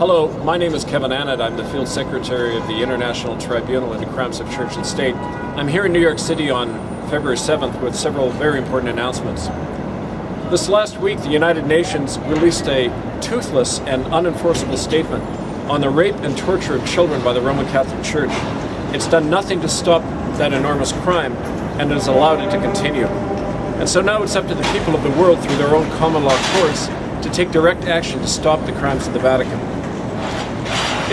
Hello, my name is Kevin Annett. I'm the Field Secretary of the International Tribunal into Crimes of Church and State. I'm here in New York City on February 7th with several very important announcements. This last week, the United Nations released a toothless and unenforceable statement on the rape and torture of children by the Roman Catholic Church. It's done nothing to stop that enormous crime and has allowed it to continue. And so now it's up to the people of the world through their own common law courts to take direct action to stop the crimes of the Vatican.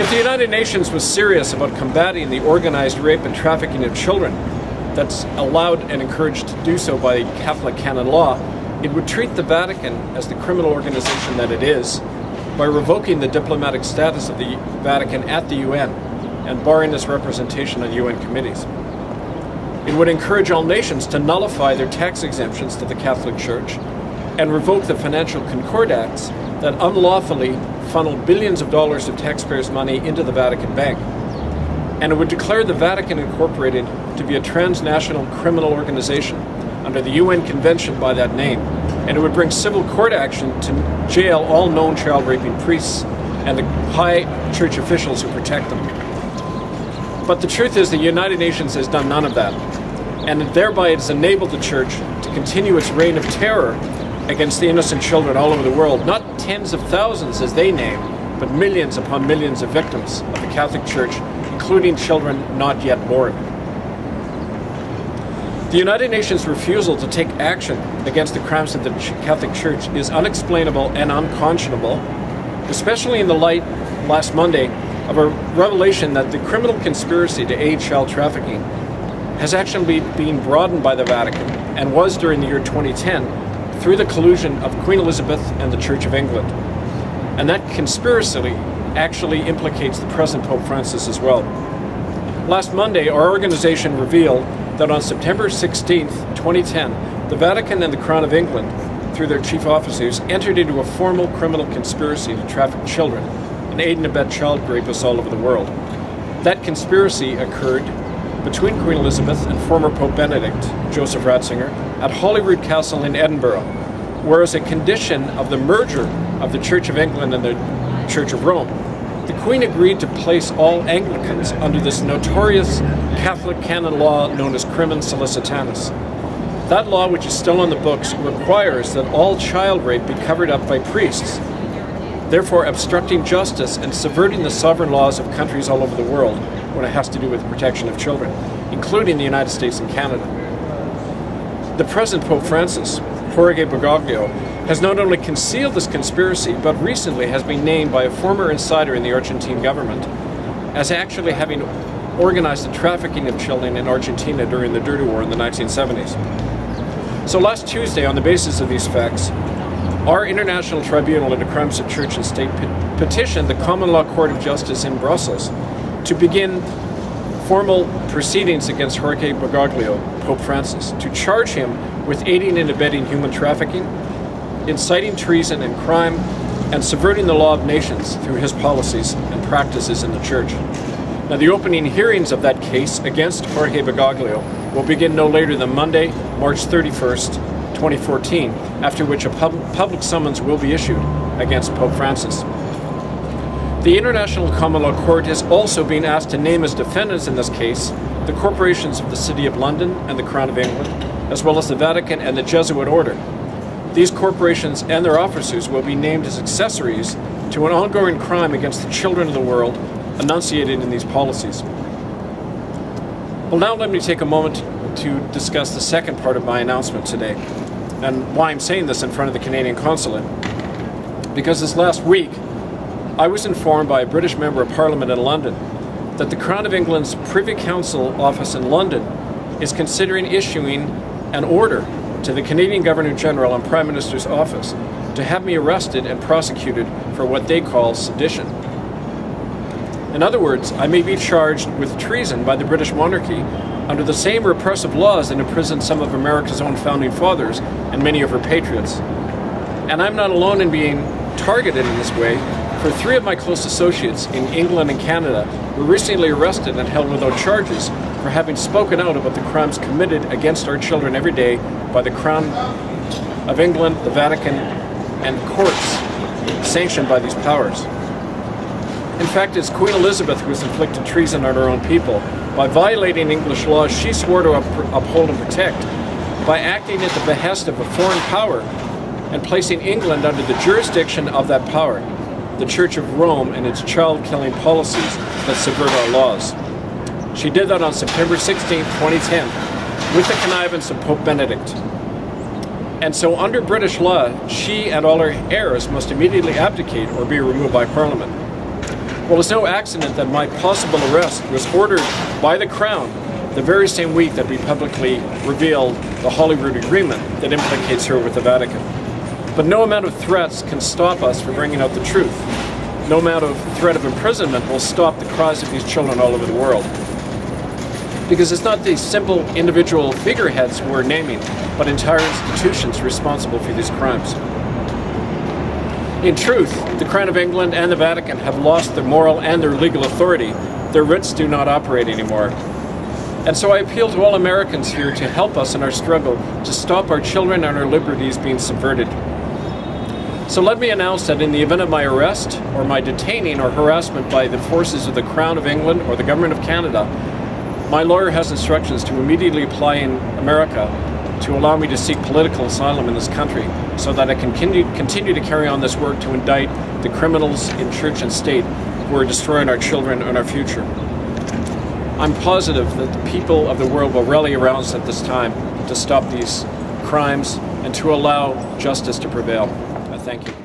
If the United Nations was serious about combating the organized rape and trafficking of children that's allowed and encouraged to do so by Catholic canon law, it would treat the Vatican as the criminal organization that it is by revoking the diplomatic status of the Vatican at the UN and barring its representation on UN committees. It would encourage all nations to nullify their tax exemptions to the Catholic Church and revoke the Financial Concord Acts that unlawfully funneled billions of dollars of taxpayers' money into the Vatican Bank. And it would declare the Vatican Incorporated to be a transnational criminal organization under the UN Convention by that name. And it would bring civil court action to jail all known child raping priests and the high church officials who protect them. But the truth is the United Nations has done none of that. And thereby it has enabled the church to continue its reign of terror against the innocent children all over the world, not tens of thousands as they name, but millions upon millions of victims of the Catholic Church, including children not yet born. The United Nations' refusal to take action against the crimes of the Catholic Church is unexplainable and unconscionable, especially in the light last Monday of a revelation that the criminal conspiracy to aid child trafficking has actually been broadened by the Vatican and was during the year 2010 through the collusion of Queen Elizabeth and the Church of England. And that conspiracy actually implicates the present Pope Francis as well. Last Monday, our organization revealed that on September 16th, 2010, the Vatican and the Crown of England, through their chief officers, entered into a formal criminal conspiracy to traffic children and aid and abet child rapists all over the world. That conspiracy occurred between Queen Elizabeth and former Pope Benedict, Joseph Ratzinger, at Holyrood Castle in Edinburgh, where as a condition of the merger of the Church of England and the Church of Rome, the Queen agreed to place all Anglicans under this notorious Catholic canon law known as Crimen Solicitanus. That law, which is still on the books, requires that all child rape be covered up by priests, therefore obstructing justice and subverting the sovereign laws of countries all over the world when it has to do with the protection of children, including the United States and Canada. The present Pope Francis, Jorge Bergoglio, has not only concealed this conspiracy, but recently has been named by a former insider in the Argentine government as actually having organized the trafficking of children in Argentina during the Dirty War in the 1970s. So last Tuesday, on the basis of these facts, our International Tribunal into Crimes of Church and State petitioned the Common Law Court of Justice in Brussels to begin formal proceedings against Jorge Bergoglio, Pope Francis, to charge him with aiding and abetting human trafficking, inciting treason and crime, and subverting the law of nations through his policies and practices in the Church. Now, the opening hearings of that case against Jorge Bergoglio will begin no later than Monday, March 31st, 2014, after which a public summons will be issued against Pope Francis. The International Common Law Court is also being asked to name as defendants in this case the corporations of the City of London and the Crown of England, as well as the Vatican and the Jesuit Order. These corporations and their officers will be named as accessories to an ongoing crime against the children of the world enunciated in these policies. Well, now let me take a moment to discuss the second part of my announcement today, and why I'm saying this in front of the Canadian Consulate. Because this last week, I was informed by a British Member of Parliament in London that the Crown of England's Privy Council office in London is considering issuing an order to the Canadian Governor-General and Prime Minister's office to have me arrested and prosecuted for what they call sedition. In other words, I may be charged with treason by the British monarchy under the same repressive laws that imprisoned some of America's own founding fathers and many of her patriots. And I'm not alone in being targeted in this way, for three of my close associates in England and Canada were recently arrested and held without charges for having spoken out about the crimes committed against our children every day by the Crown of England, the Vatican, and courts sanctioned by these powers. In fact, it's Queen Elizabeth who has inflicted treason on her own people. By violating English laws she swore to uphold and protect, by acting at the behest of a foreign power and placing England under the jurisdiction of that power, the Church of Rome and its child-killing policies that subvert our laws. She did that on September 16, 2010, with the connivance of Pope Benedict. And so under British law, she and all her heirs must immediately abdicate or be removed by Parliament. Well, it's no accident that my possible arrest was ordered by the Crown the very same week that we publicly revealed the Holyrood Agreement that implicates her with the Vatican. But no amount of threats can stop us from bringing out the truth. No amount of threat of imprisonment will stop the cries of these children all over the world. Because it's not these simple individual figureheads we're naming, but entire institutions responsible for these crimes. In truth, the Crown of England and the Vatican have lost their moral and their legal authority. Their writs do not operate anymore. And so I appeal to all Americans here to help us in our struggle to stop our children and our liberties being subverted. So let me announce that in the event of my arrest or my detaining or harassment by the forces of the Crown of England or the Government of Canada, my lawyer has instructions to immediately apply in America to allow me to seek political asylum in this country so that I can continue to carry on this work to indict the criminals in church and state who are destroying our children and our future. I'm positive that the people of the world will rally around us at this time to stop these crimes and to allow justice to prevail. Thank you.